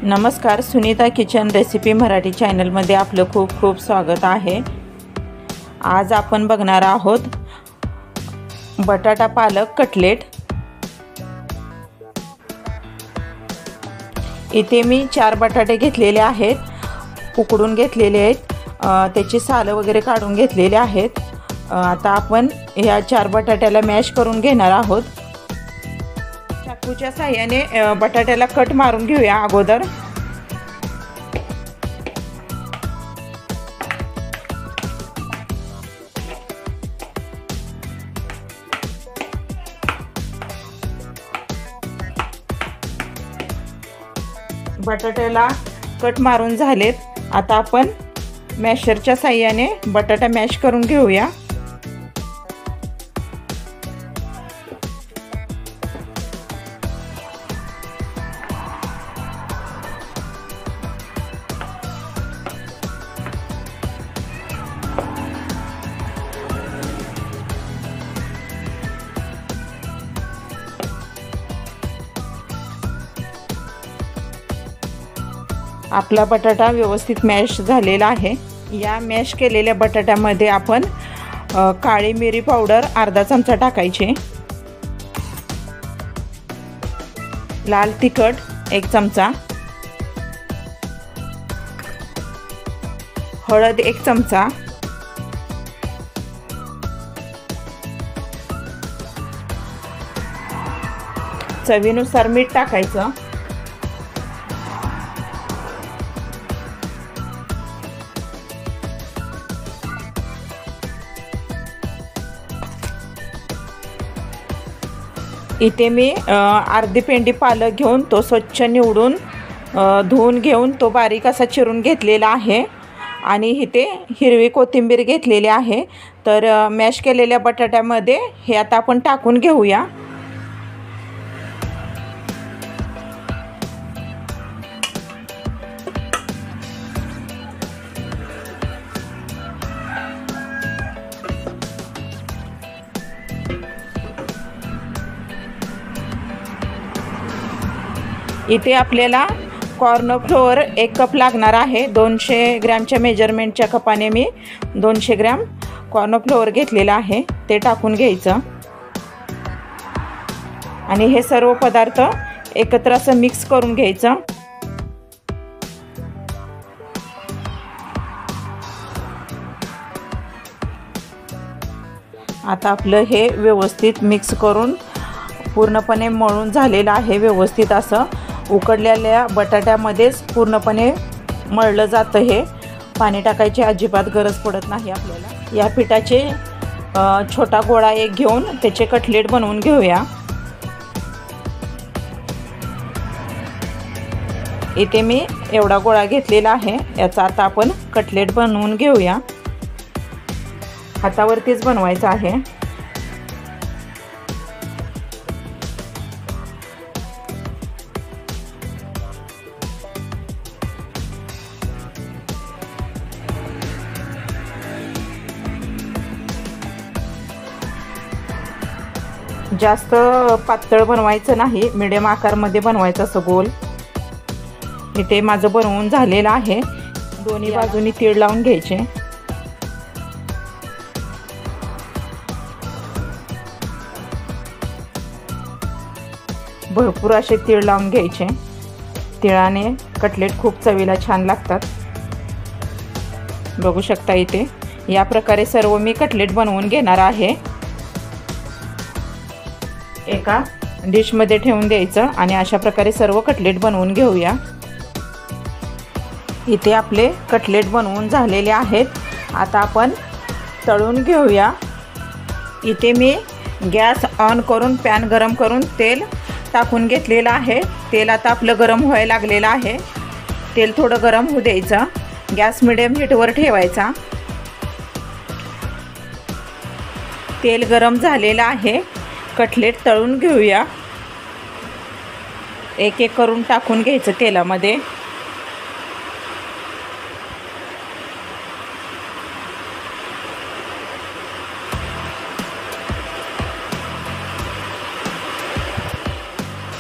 नमस्कार, Sunita kitchen recipe Marathi चॅनलमध्ये आपलं खूप खूप स्वागत आहे। आज आपण बघणार आहोत बटाटा पालक कटलेट। इथे मी 4 बटाटे घेतलेले आहेत, उकडून घेतलेले आहेत, त्याची सालं वगैरे काढून घेतलेले आहेत। आता आपण ह्या 4 बटाट्याला मॅश करून घेणार आहोत। चाकूच्या साहाय्याने बटाट्याला कट मारून घेऊया अगोदर। बटाट्याला कट मारून झालेत, आता आपण मॅशरच्या साहाय्याने बटाटा मॅश करून घेऊया। आपला बटाटा व्यवस्थित मॅश झालेला आहे। या मॅश केलेल्या बटाट्यामध्ये आपण काळी मिरी पावडर अर्धा चमचा टाकायची, लाल तिखट 1 चमचा, हळद 1 चमचा, चवीनुसार मीठ टाकायचं। इथे मी अर्धी पेंडी पालक घेऊन तो स्वच्छ निवडून धुवून घेऊन तो बारीक असा चिरून घेतलेला आहे आणि इथे हिरवी कोथिंबीर घेतलेली आहे। तर मॅश केलेल्या बटाट्यामध्ये हे आता आपण टाकून घेऊया। इथे आपल्याला कॉर्न फ्लोअर 1 कप लागणार आहे। 200 ग्रॅमच्या मेजरमेंटच्या कपाने मी 200 ग्रॅम कॉर्न फ्लोअर घेतलेला आहे, ते टाकून घ्यायचं आणि हे सर्व पदार्थ एकत्र असं मिक्स करून घ्यायचं। आता आपलं हे व्यवस्थित मिक्स करून पूर्णपणे मळून झालेलं आहे। व्यवस्थित असं उकडलेल्या बटाट्यामध्येच पूर्णपणे मळलं जातं। हे पाणी टाकायची अजिबात गरज पडत नाही आपल्याला। या पिठाचे छोटा गोळा एक घेऊन त्याचे कटलेट बनवून घेऊया। इथे मी एवढा गोळा घेतलेला आहे, याचा आता आपण कटलेट बनवून घेऊया। हातावरतीच बनवायचा आहे। जास्त पातळ बनवायचं नाही, मीडियम आकारमध्ये बनवायचं असं गोल। इथे माझं बनवून झालेलं आहे। दोन्ही बाजूनी तीळ लावून घ्यायचे। भरपूर असे तीळ लावून घ्यायचे। तिळाने कटलेट खूप चवीला छान लागतात। बघू शकता इथे या प्रकारे सर्व मी कटलेट बनवून घेणार आहे। एका डिशमध्ये ठेवून द्यायचं आणि अशा प्रकारे सर्व कटलेट बनवून घेऊया। इथे आपले कटलेट बनवून झालेले आहेत, आता आपण तळून घेऊया। इथे मी गॅस ऑन करून पॅन गरम करून तेल टाकून घेतलेलं आहे। तेल आता आपलं गरम व्हायला लागलेलं आहे। तेल थोडं गरम होऊ द्यायचं, गॅस मिडियम हीटवर ठेवायचा। तेल गरम झालेलं आहे, कटलेट तळून घेऊया। एक एक करून टाकून घ्यायचं तेलामध्ये।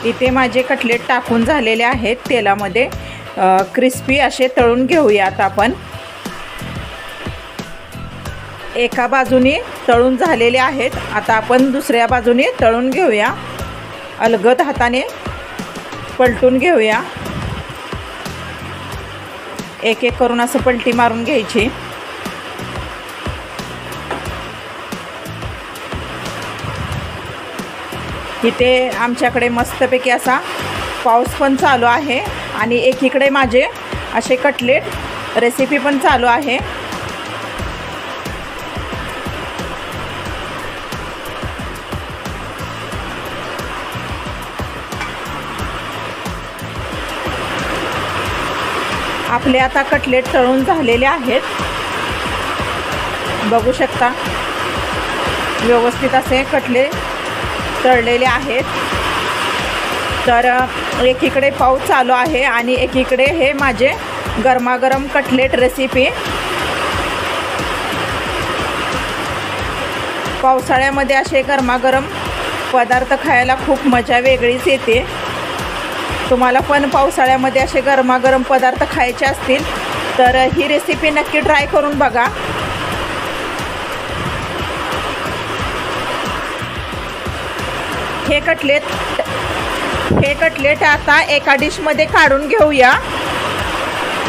इथे माझे कटलेट टाकून झालेले आहेत तेलामध्ये। क्रिस्पी असे तळून घेऊयात आपण। एका बाजूने तळून झालेले आहेत, आता आपण दुसऱ्या बाजूने तळून घेऊया। अलगद हाताने पलटून घेऊया, एक एक करून असं पलटी मारून घ्यायची। इथे आमच्याकडे मस्तपैकी असा पाऊस पण चालू आहे आणि एकीकडे माझे असे कटलेट रेसिपी पण चालू आहे। आपले आता कटलेट तळून झालेले आहेत, बघू शकता व्यवस्थित असे कटलेट तळलेले आहेत। तर एकीकडे पाऊस चालू आहे आणि एकीकडे हे माझे गरमागरम कटलेट रेसिपी। पावसाळ्यामध्ये असे गरमागरम पदार्थ खायला खूप मजा वेगळीच येते। तुम्हाला पण पावसाळ्यामध्ये असे गरमागरम पदार्थ खायचे असतील तर ही रेसिपी नक्की ट्राय करून बघा। हे कटलेट आता एका डिशमध्ये काढून घेऊया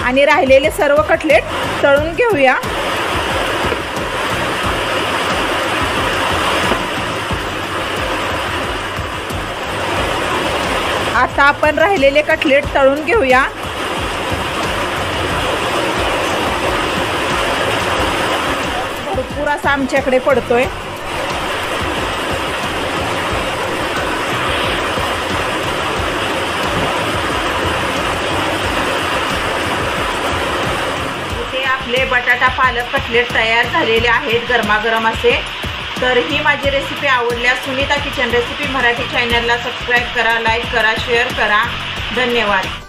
आणि राहिलेले सर्व कटलेट तळून घेऊया। आता आपण राहिलेले कटलेट तळून घेऊया। भरपूर असा आमच्याकडे पडतोय। इथे आपले बटाटा पालक कटलेट तयार झालेले आहेत गरमागरम असे। तर ही माझी रेसिपी आवडल्यास सुनीता किचन रेसिपी मराठी चॅनलला सबस्क्राईब करा, लाईक करा, शेअर करा। धन्यवाद।